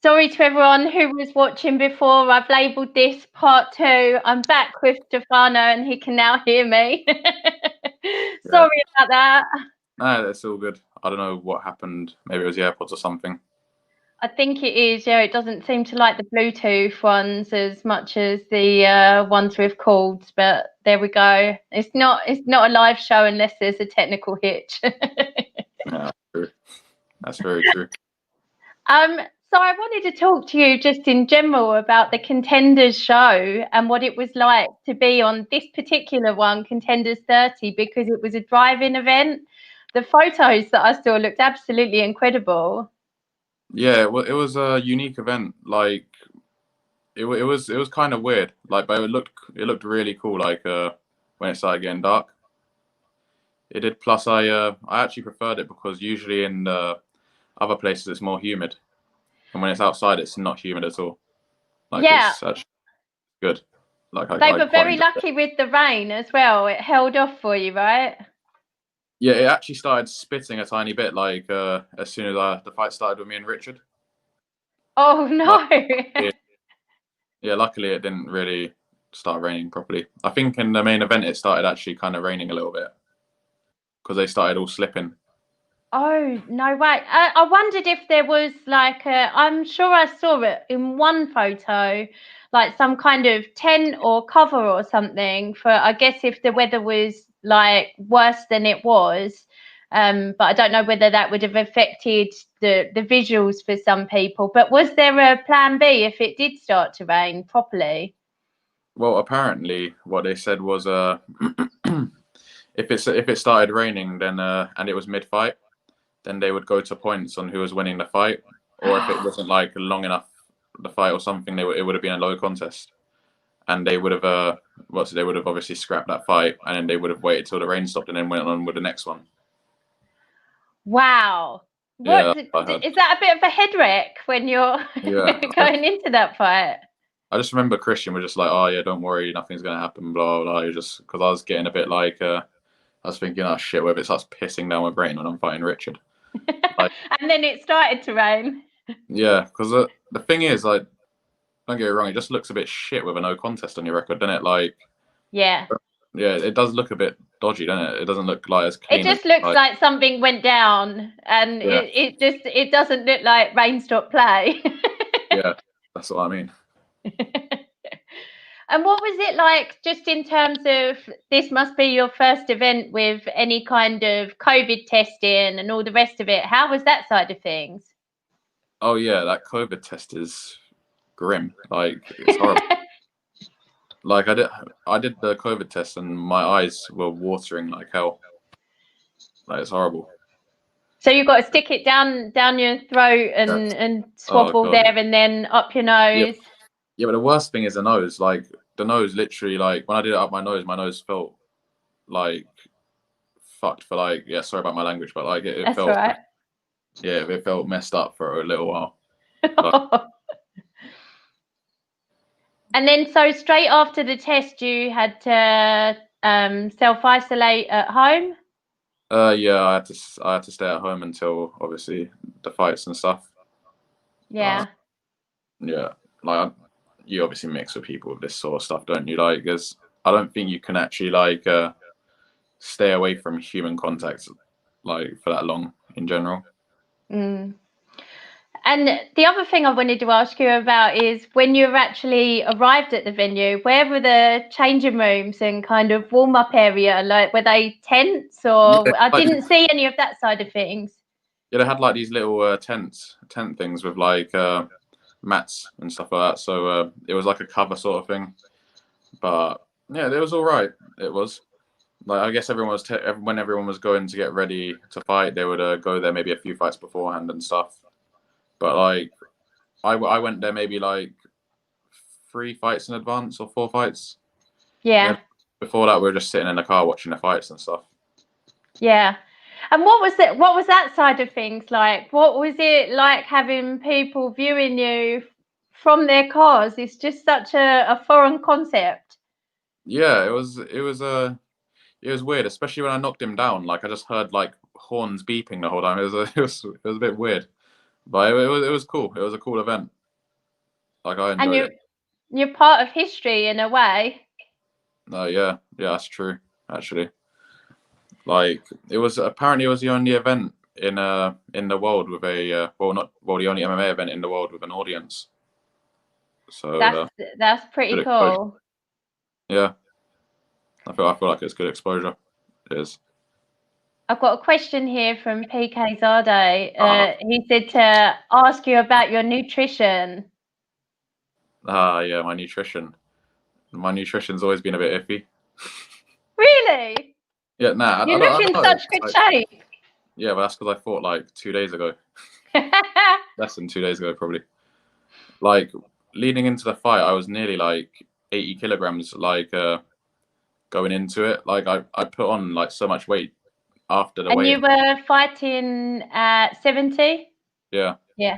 Sorry to everyone who was watching before. I've labelled this part 2. I'm back with Stefano and he can now hear me. Sorry about that. No, that's all good. I don't know what happened. Maybe it was the AirPods or something. I think it is, yeah. It doesn't seem to like the Bluetooth ones as much as the ones with cords, but there we go. It's not a live show unless there's a technical hitch. Yeah, true. That's very true. So I wanted to talk to you just in general about the Contenders show and what it was like to be on this particular one, Contenders 30, because it was a drive-in event. The photos that I saw looked absolutely incredible. Yeah, well, it was a unique event. Like it was kind of weird. Like, but it looked really cool. Like when it started getting dark, it did. Plus, I actually preferred it because usually in other places it's more humid, and when it's outside, it's not humid at all. Like Yeah. it's actually good. Like They were very lucky with the rain as well. It held off for you, right? Yeah, it actually started spitting a tiny bit. Like as soon as the fight started with me and Richard. Oh no! Yeah, luckily it didn't really start raining properly. I think in the main event it started actually kind of raining a little bit because they started all slipping. Oh, no way. I wondered if there was like I'm sure I saw it in one photo, like some kind of tent or cover or something for, I guess, if the weather was like worse than it was. But I don't know whether that would have affected the visuals for some people. But was there a plan B if it did start to rain properly? Well, apparently what they said was if it started raining then and it was mid-fight, then they would go to points on who was winning the fight, or if it wasn't like long enough the fight or something, it would have been a low contest, and they would have they would have obviously scrapped that fight, and then they would have waited till the rain stopped and then went on with the next one. Wow. Yeah, Is that a bit of a head wreck when you're going into that fight? I just remember Christian was just like, "Oh yeah, don't worry, nothing's gonna happen." Blah blah. Just because I was getting a bit like, I was thinking, "Oh shit, what if it starts pissing down with rain when I'm fighting Richard?" Like, and then it started to rain. Yeah, because the thing is, like, don't get me wrong, it just looks a bit shit with a no contest on your record, doesn't it? Like, yeah, it does look a bit dodgy, doesn't it? It doesn't look like as clean. It just looks like something went down, and it doesn't look like rain stopped play. Yeah, that's what I mean. And what was it like, just in terms of, this must be your first event with any kind of COVID testing and all the rest of it. How was that side of things? Oh yeah, that COVID test is grim. Like, it's horrible. Like I did the COVID test and my eyes were watering like hell. Like, it's horrible. So you've got to stick it down your throat and swabble there and then up your nose. Yeah, but the worst thing is the nose. Like, the nose, literally, like when I did it up my nose felt like fucked for like, yeah, sorry about my language, but like it felt, right. Yeah, it felt messed up for a little while. Like, and then so straight after the test you had to self-isolate at home? Yeah, I had to stay at home until obviously the fights and stuff. Yeah. Yeah, like you obviously mix with people with this sort of stuff, don't you? Like, because I don't think you can actually like stay away from human contact like for that long in general. And the other thing I wanted to ask you about is, when you actually arrived at the venue, where were the changing rooms and kind of warm-up area? Like, were they tents or? Yeah, I didn't see any of that side of things. Yeah, they had like these little tent things with like mats and stuff like that. So it was like a cover sort of thing. But yeah, it was all right. It was. Like, I guess everyone was when everyone was going to get ready to fight, they would go there maybe a few fights beforehand and stuff. But like, I went there maybe like 3 fights in advance or 4 fights. Yeah. Before that, we were just sitting in the car watching the fights and stuff. Yeah. And what was that side of things like? What was it like having people viewing you from their cars? It's just such a foreign concept. Yeah, it was weird, especially when I knocked him down. Like, I just heard like horns beeping the whole time. It was a bit weird. But it was cool. It was a cool event. Like I And enjoyed it. you're part of history in a way. Yeah, that's true. Actually, like it was the only event in the world with a the only MMA event in the world with an audience. So That's pretty good exposure. cool. Yeah, I feel like it's good exposure. It is. I've got a question here from PK Zade. Uh, He said to ask you about your nutrition. yeah, my nutrition. My nutrition's always been a bit iffy. Really? Yeah, nah, You I look in don't know. such good shape. Yeah, but that's because I fought like 2 days ago. Less than 2 days ago, probably. Like leading into the fight, I was nearly like 80 kilograms. Like going into it, like I put on like so much weight after the And you weigh-in. were fighting at 70? Yeah, Yeah.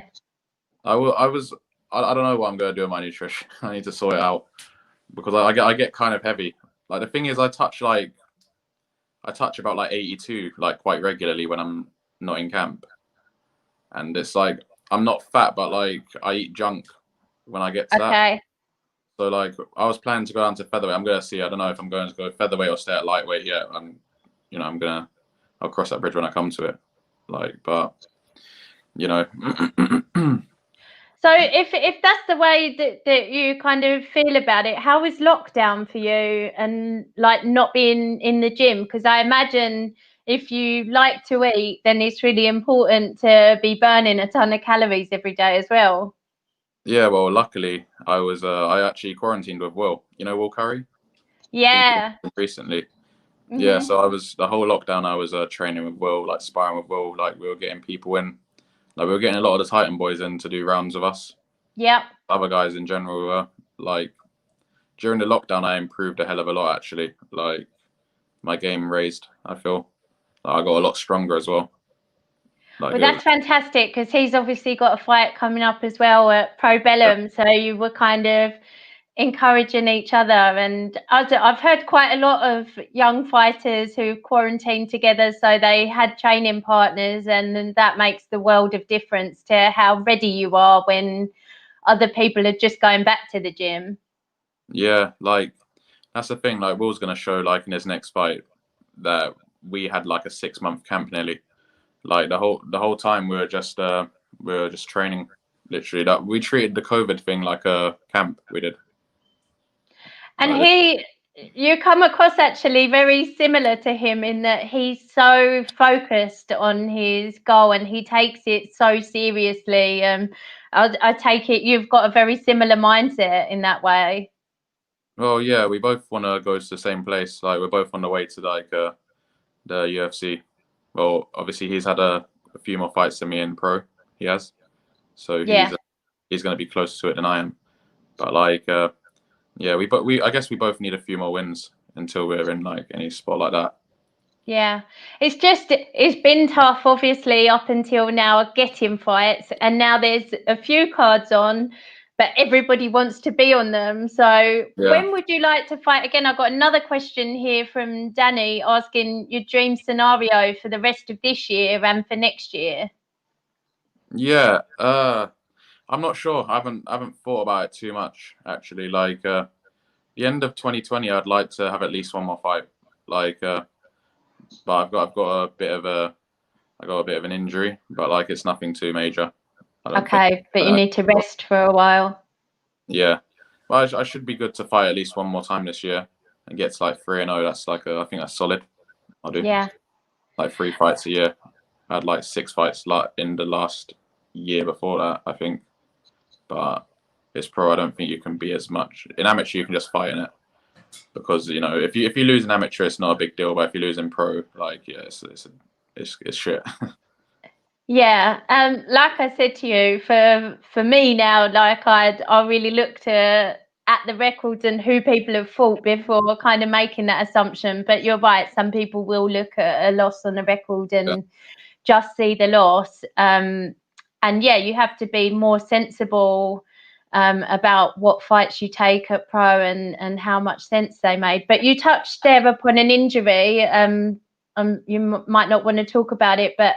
I was. I don't know what I'm gonna do with my nutrition. I need to sort it out because I get kind of heavy. Like the thing is, I touch about like 82 like quite regularly when I'm not in camp, and it's like I'm not fat, but like I eat junk when I get to that. Okay. So like I was planning to go down to featherweight. I'm gonna see. I don't know if I'm going to go featherweight or stay at lightweight yet. I'll cross that bridge when I come to it. Like, but you know, So if that's the way that you kind of feel about it, how is lockdown for you and like not being in the gym? Because I imagine if you like to eat, then it's really important to be burning a ton of calories every day as well. yeah. Well, luckily I actually quarantined with Will. You know Will Curry. He's been Yeah. recently. Yeah. Hmm. So I was the whole lockdown. I was training with Will, like sparring with Will. Like we were getting people in. Like we were getting a lot of the Titan boys in to do rounds with us. Yep. Other guys in general were like during the lockdown. I improved a hell of a lot actually. Like my game raised. I feel like I got a lot stronger as well. Like Well, it was, that's fantastic because he's obviously got a fight coming up as well at Pro yeah, Bellum. So you were kind of encouraging each other. And I've heard quite a lot of young fighters who quarantined together, so they had training partners, and then that makes the world of difference to how ready you are when other people are just going back to the gym. yeah. Like that's the thing. Like Will's gonna show like in his next fight that we had like a 6 month camp nearly. Like the whole time we were just training. Literally, that we treated the COVID thing like a camp. We did. And Like, you come across actually very similar to him in that he's so focused on his goal and he takes it so seriously. I take it you've got a very similar mindset in that way. well, yeah, we both want to go to the same place. Like we're both on the way to like the UFC. Well, obviously he's had a few more fights than me in pro. He has, so Yeah. he's going to be closer to it than I am. But like, yeah, we I guess we both need a few more wins until we're in like any spot like that. Yeah, it's been tough, obviously, up until now, getting fights, and now there's a few cards on, but everybody wants to be on them. So, Yeah, when would you like to fight again? I've got another question here from Danny asking your dream scenario for the rest of this year and for next year. yeah. I'm not sure. I haven't thought about it too much actually. Like the end of 2020, I'd like to have at least one more fight. Like, but I got a bit of an injury, but like it's nothing too major. I don't think. Okay, but you need to rest for a while. Yeah, well, I should be good to fight at least one more time this year and get to like 3-0. That's like I think that's solid. I'll do Yeah. like 3 fights a year. I had like 6 fights like in the last year before that, I think. But it's pro. I don't think you can be as much in amateur. You can just fight in it because you know if you lose in amateur, it's not a big deal. But if you lose in pro, like yeah, it's shit. Yeah, like I said to you, for me now, like I really look to at the records and who people have fought before kind of making that assumption. But you're right, some people will look at a loss on the record Yeah. and just see the loss. And yeah, you have to be more sensible about what fights you take at pro and how much sense they made. But you touched there upon an injury. You might not want to talk about it, but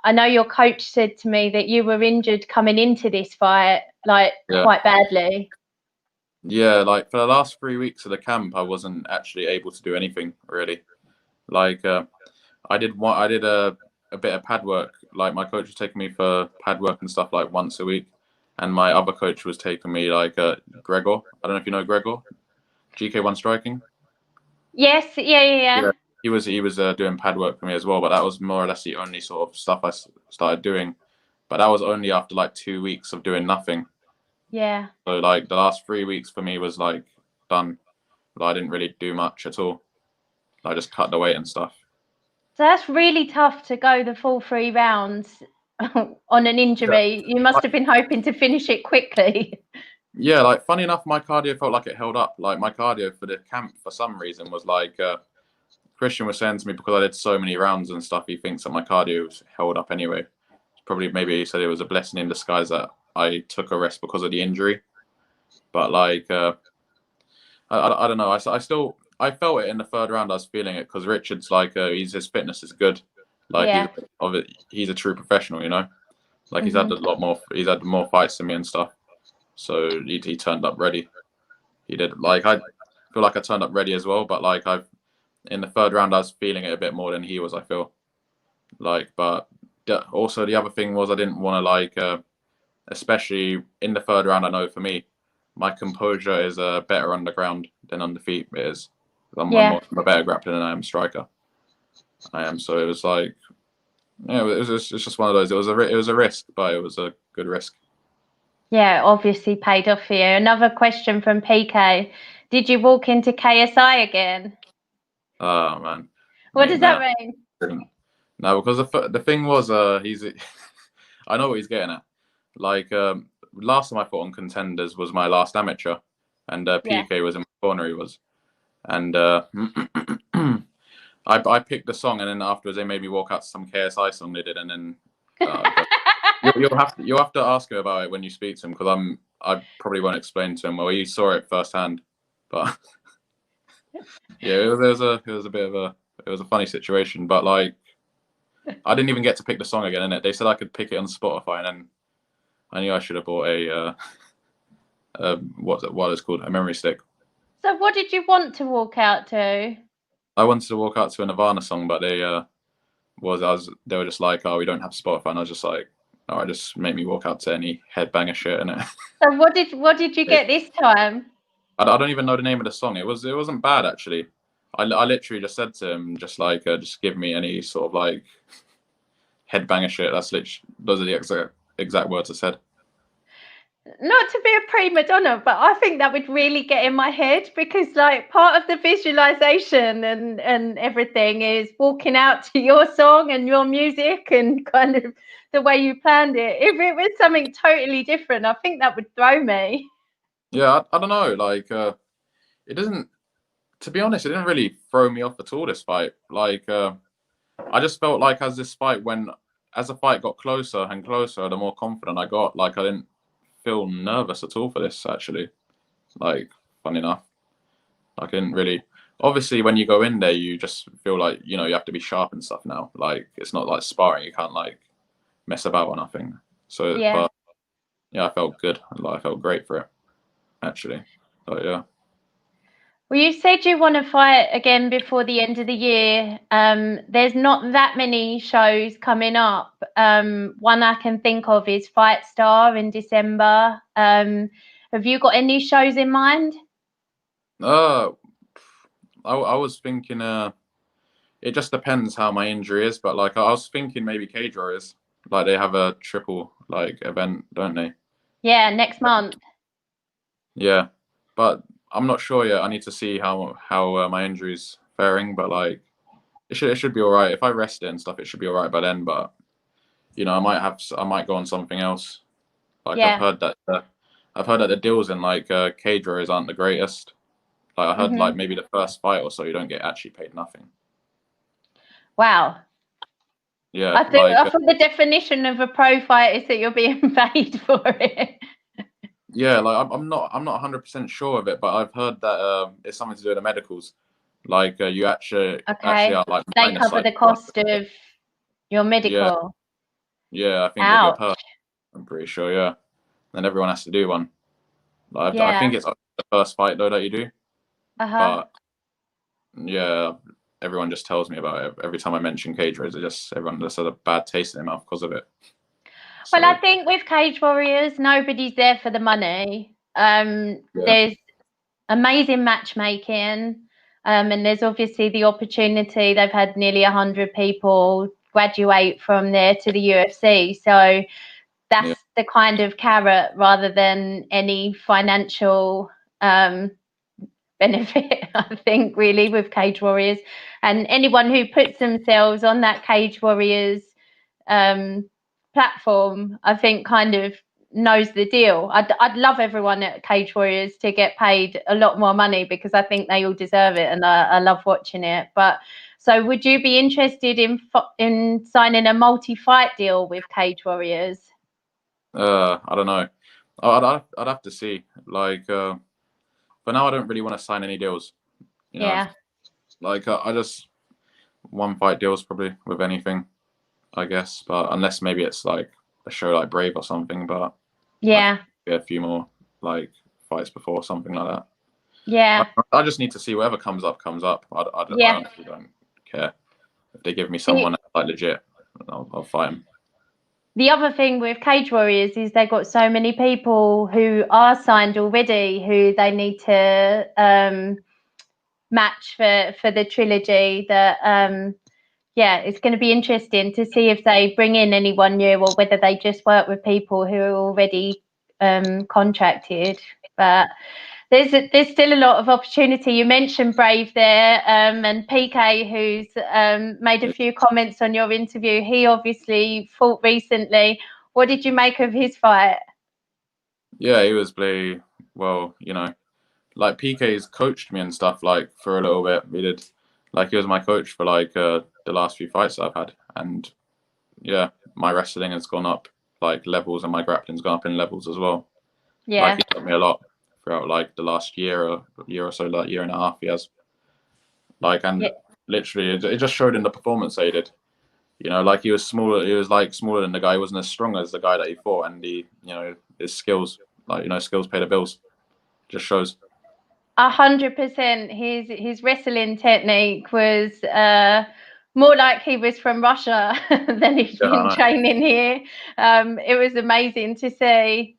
I know your coach said to me that you were injured coming into this fight, like quite badly. Yeah, like for the last 3 weeks of the camp, I wasn't actually able to do anything really. Like I did a bit of pad work. Like my coach was taking me for pad work and stuff like once a week, and my other coach was taking me like Gregor. I don't know if you know Gregor, GK1 Striking. Yes, yeah. He was doing pad work for me as well, but that was more or less the only sort of stuff I started doing. But that was only after like 2 weeks of doing nothing. Yeah. So like the last 3 weeks for me was like done. But I didn't really do much at all. I just cut the weight and stuff. So that's really tough to go the full 3 rounds on an injury. You must have been hoping to finish it quickly. Yeah, like funny enough, my cardio felt like it held up. Like my cardio for the camp for some reason was like Christian was saying to me, because I did so many rounds and stuff, he thinks that my cardio was held up anyway. Probably maybe he said it was a blessing in disguise that I took a rest because of the injury. But like I don't know. I felt it in the third round. I was feeling it because Richard's like his fitness is good. Like he's a true professional, you know. Like he's had more fights than me and stuff. So he turned up ready. He did. Like I feel like I turned up ready as well, but like in the third round I was feeling it a bit more than he was. I feel like, but also the other thing was I didn't want to like, especially in the third round. I know for me, my composure is better on the ground than on the feet. It is. I'm a better grappler than I am striker. I am. So it was like, yeah, it's just one of those. It was a risk, but it was a good risk. Yeah, obviously paid off for you. Another question from PK. Did you walk into KSI again? Oh man. What does that mean? No, because the thing was, he's. I know what he's getting at. Like last time I fought on Contenders was my last amateur, and PK was in my corner. He was, and I picked the song, and then afterwards they made me walk out to some KSI song they did, and then you'll have to ask him about it when you speak to him, because I probably won't explain to him. Well, he saw it firsthand, but yeah, it was a funny situation, but like I didn't even get to pick the song again. Innit? They said I could pick it on Spotify, and then I knew I should have bought what it's called, a memory stick. So what did you want to walk out to? I wanted to walk out to a Nirvana song, but they were just like, oh, we don't have Spotify, and I was just like, all right, just make me walk out to any headbanger shit, innit? So what did you get this time? I don't even know the name of the song. It wasn't bad actually. I literally just said to him, just like, just give me any sort of like headbanger shit. Those are the exact words I said. Not to be a prima donna, but I think that would really get in my head, because like part of the visualization and everything is walking out to your song and your music and kind of the way you planned it. If it was something totally different, I think that would throw me. Yeah, I don't know. Like, it doesn't. To be honest, it didn't really throw me off at all. This fight, like, I just felt like as the fight got closer and closer, the more confident I got. Like, I didn't feel nervous at all for this, actually. Like, funny enough, like, I didn't really. Obviously, when you go in there, you just feel like, you have to be sharp and stuff now. Like, it's not like sparring; you can't like mess about or nothing. So, but yeah, I felt good. Like, I felt great for it, actually. So yeah. Well, you said you want to fight again before the end of the year. There's not that many shows coming up. One I can think of is Fight Star in December. Have you got any shows in mind? I was thinking, it just depends how my injury is, but like I was thinking maybe Cage Warriors. Like they have a triple like event, don't they? Yeah, next month. Yeah, but I'm not sure yet. I need to see how my injury's faring, but like it should be all right. If I rest it and stuff, it should be all right by then. But I might go on something else. Like I've heard that the deals in like Cage Warriors aren't the greatest. Like I heard like maybe the first fight or so you don't get actually paid nothing. Wow. Yeah, I thought the definition of a pro fight is that you're being paid for it. Yeah, like I'm not 100% sure of it, but I've heard that it's something to do with the medicals. Like you actually are like they cover the cost of your medical. Yeah, I think they do a Ouch. per. I'm pretty sure. Yeah, and everyone has to do one. Like, I Yeah. think it's like the first fight though that you do, Uh-huh. but yeah, everyone just tells me about it every time I mention cage race. Everyone just has a bad taste in their mouth because of it. Well, I So think with Cage Warriors, nobody's there for the money. yeah, There's amazing matchmaking, and there's obviously the opportunity. They've had nearly 100 people graduate from there to the UFC. So that's yeah, the kind of carrot rather than any financial benefit, I think, really, with Cage Warriors. And anyone who puts themselves on that Cage Warriors platform, I think, kind of knows the deal. I'd love everyone at Cage Warriors to get paid a lot more money because I think they all deserve it, and I love watching it. But so, would you be interested in signing a multi-fight deal with Cage Warriors? I don't know. I'd have to see. Like, for now, I don't really want to sign any deals. You know, Yeah, like I just one fight deals probably with anything, I guess. But unless maybe it's like a show like Brave or something, but I think yeah, get a few more like fights before something like that. yeah, I just need to see whatever comes up comes up. I yeah. honestly don't care if they give me The, someone like legit. I'll fight them. the other thing with Cage Warriors is they've got so many people who are signed already who they need to match for the trilogy that yeah, it's going to be interesting to see if they bring in anyone new or whether they just work with people who are already contracted. But there's still a lot of opportunity. You mentioned Brave there, and PK, who's made a few comments on your interview. He obviously fought recently. What did you make of his fight? Yeah, he was play well. You know, like PK's coached me and stuff like for a little bit. He did, like he was my coach for like the last few fights that I've had, and yeah, my wrestling has gone up like levels, and my grappling's gone up in levels as well. Like Yeah, he helped me a lot throughout like the last year or so, like year and a half. He has like, and yeah. literally it just showed in the performance that he did. You know, like he was smaller. He was like smaller than the guy. He wasn't as strong as the guy that he fought, and you know, his skills, like you know, skills pay the bills. Just shows. 100%. His wrestling technique was more like he was from Russia than he's Yeah, been I know. training here. It was amazing to see.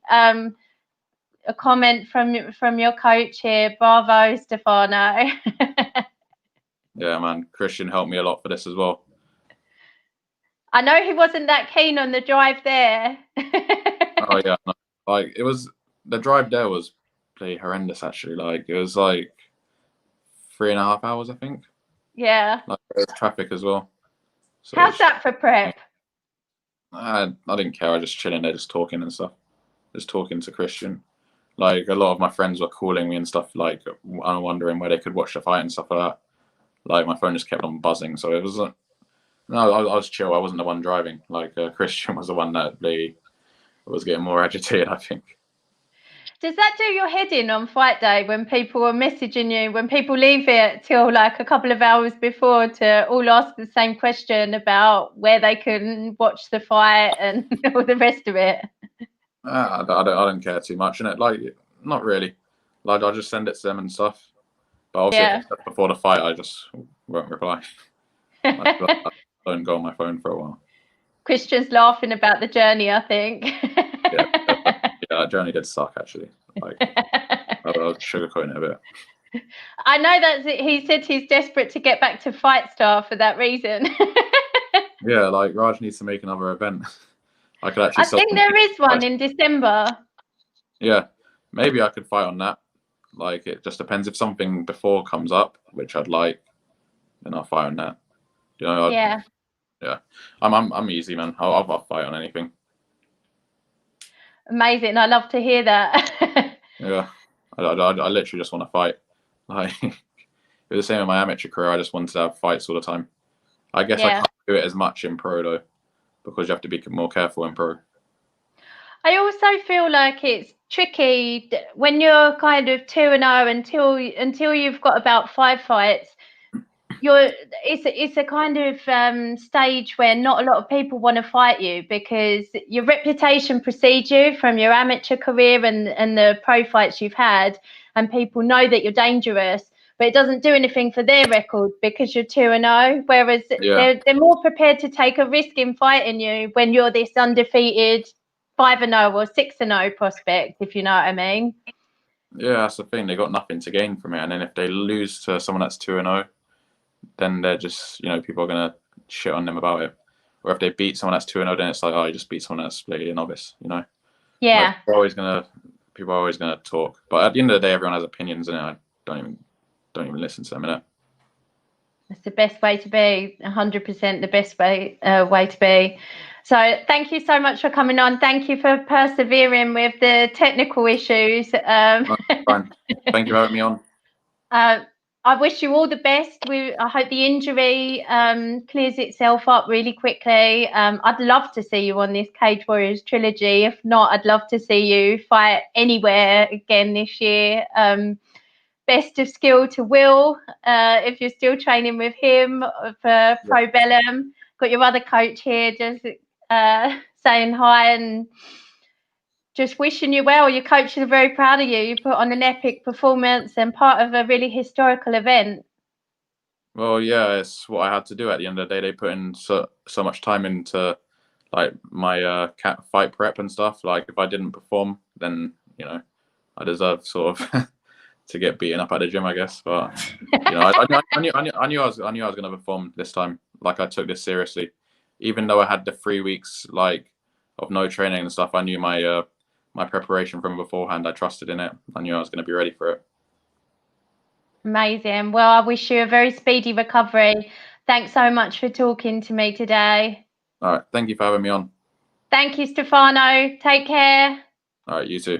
A comment from your coach here. Bravo, Stefano. Yeah, man. Christian helped me a lot for this as well. I know he wasn't that keen on the drive there. Oh yeah, no. Like it was the drive there was pretty horrendous actually. Like it was like 3.5 hours, I think. Yeah. Like there was traffic as well. So How's it's, that for prep? I didn't care. I just chilling there, just talking and stuff, just talking to Christian. Like a lot of my friends were calling me and stuff, like I'm wondering where they could watch the fight and stuff like that. Like my phone just kept on buzzing, so it was no, I was chill. I wasn't the one driving. Like Christian was the one that was getting more agitated, I think. Does that do your head in on fight day when people are messaging you, when people leave it till like a couple of hours before to all ask the same question about where they can watch the fight and all the rest of it? I don't care too much in it. Like, not really. Like, I'll just send it to them and stuff. But obviously, if Yeah. it's before the fight, I just won't reply. I don't go on my phone for a while. Christian's laughing about the journey, I think. Yeah, yeah, that journey did suck actually. Like, I was sugarcoating it a bit. I know that he said he's desperate to get back to Fight Star for that reason. Yeah, like Raj needs to make another event. I could actually I sell think some there is one fights. in December. Yeah, maybe I could fight on that. Like, it just depends if something before comes up, which I'd like, then I'll fight on that. You know, Yeah. yeah, I'm easy, man. I'll fight on anything. Amazing. I love to hear that. Yeah, I literally just want to fight. Like, it was the same in my amateur career. I just wanted to have fights all the time. I guess I Yeah. can't do it as much in pro though, because you have to be more careful in pro. I also feel like it's tricky when you're kind of 2-0 until you've got about 5 fights. it's a kind of stage where not a lot of people want to fight you, because your reputation precedes you from your amateur career and the pro fights you've had, and people know that you're dangerous, but it doesn't do anything for their record because you're 2-0. Whereas they're more prepared to take a risk in fighting you when you're this undefeated 5-0 or 6-0 prospect, if you know what I mean. Yeah, that's the thing. They got nothing to gain from it, and then if they lose to someone that's 2-0, then they're just, people are gonna shit on them about it. Or if they beat someone that's 2-0, then it's like, oh, you just beat someone that's a novice, Yeah. Like, people are always gonna talk. But at the end of the day, everyone has opinions, and I don't even listen to them, innit? That's the best way to be. 100% the best way to be. So thank you so much for coming on. Thank you for persevering with the technical issues. Fine. Thank you for having me on. I wish you all the best. I hope the injury clears itself up really quickly. I'd love to see you on this Cage Warriors trilogy. If not, I'd love to see you fight anywhere again this year. Best of skill to Will, if you're still training with him for Pro Bellum. Got your other coach here just saying hi and just wishing you well. Your coaches are very proud of you. You put on an epic performance and part of a really historical event. Well, yeah, it's what I had to do at the end of the day. They put in so much time into like my cat fight prep and stuff. Like if I didn't perform, then I deserve sort of to get beaten up at the gym, I guess. But I knew I was going to perform this time. Like I took this seriously, even though I had the 3 weeks like of no training and stuff. I knew my my preparation from beforehand. I trusted in it. I knew I was going to be ready for it. Amazing. Well, I wish you a very speedy recovery. Thanks so much for talking to me today. All right. Thank you for having me on. Thank you, Stefano. Take care. All right. You too.